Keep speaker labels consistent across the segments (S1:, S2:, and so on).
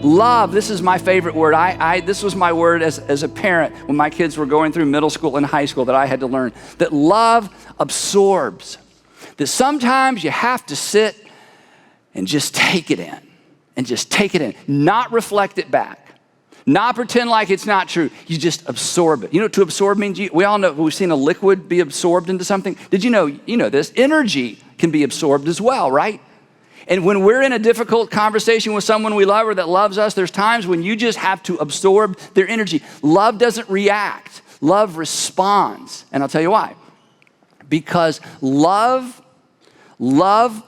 S1: Love, this is my favorite word. This was my word as a parent when my kids were going through middle school and high school that I had to learn, that love absorbs. That sometimes you have to sit and just take it in, not reflect it back. Not pretend like it's not true. You just absorb it. You know what to absorb means? We all know, we've seen a liquid be absorbed into something. Did you know this? Energy can be absorbed as well, right? And when we're in a difficult conversation with someone we love or that loves us, there's times when you just have to absorb their energy. Love doesn't react. Love responds. And I'll tell you why. Because love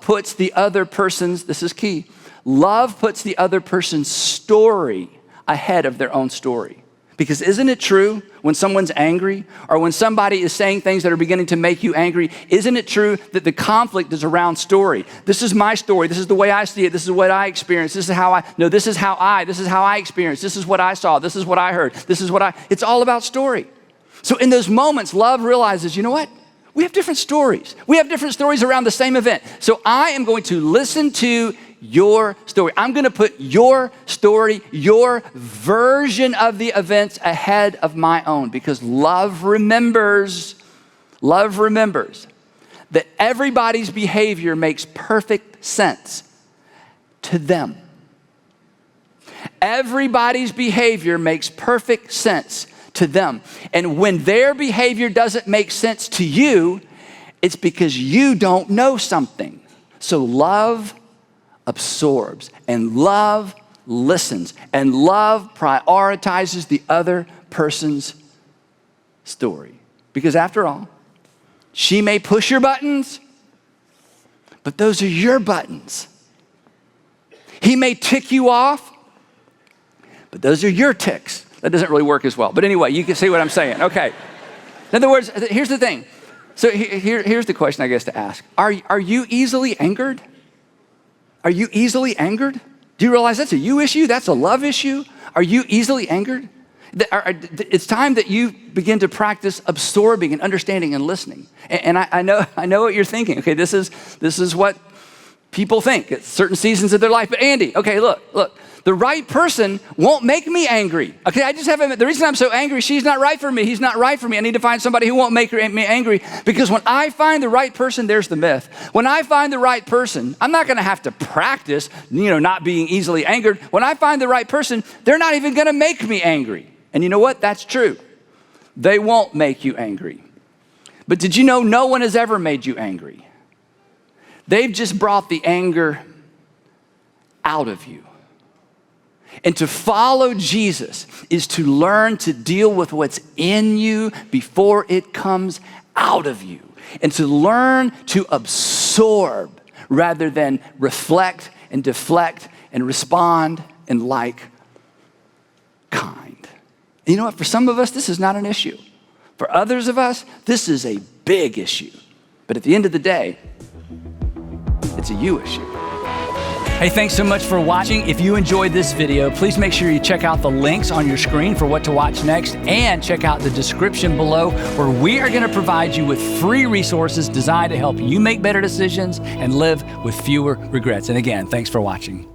S1: puts the other person's, this is key, love puts the other person's story ahead of their own story. Because isn't it true when someone's angry or when somebody is saying things that are beginning to make you angry, isn't it true that the conflict is around story? This is my story. This is the way I see it. This is what I experience. This is how I experience. This is what I saw. This is what I heard. It's all about story. So in those moments, love realizes, you know what? We have different stories. We have different stories around the same event. So I am going to listen to your story. I'm going to put your story, your version of the events ahead of my own, because love remembers that everybody's behavior makes perfect sense to them. Everybody's behavior makes perfect sense to them. And when their behavior doesn't make sense to you, it's because you don't know something. So love absorbs, and love listens, and love prioritizes the other person's story. Because after all, she may push your buttons, but those are your buttons. He may tick you off, but those are your ticks. That doesn't really work as well. But anyway, you can see what I'm saying. Okay. In other words, here's the thing. So here's the question I guess to ask. Are you easily angered? Are you easily angered? Do you realize that's a you issue? That's a love issue? Are you easily angered? It's time that you begin to practice absorbing and understanding and listening. And I know what you're thinking. Okay, this is what people think at certain seasons of their life. But Andy, okay, look. The right person won't make me angry. Okay, I just haven't, the reason I'm so angry, she's not right for me, he's not right for me. I need to find somebody who won't make me angry, because when I find the right person, there's the myth. When I find the right person, I'm not gonna have to practice, not being easily angered. When I find the right person, they're not even gonna make me angry. And you know what? That's true. They won't make you angry. But did you know no one has ever made you angry? They've just brought the anger out of you. And to follow Jesus is to learn to deal with what's in you before it comes out of you. And to learn to absorb rather than reflect and deflect and respond in like kind. And you know what? For some of us, this is not an issue. For others of us, this is a big issue. But at the end of the day, it's a you issue. Hey, thanks so much for watching. If you enjoyed this video, please make sure you check out the links on your screen for what to watch next, and check out the description below, where we are going to provide you with free resources designed to help you make better decisions and live with fewer regrets. And again, thanks for watching.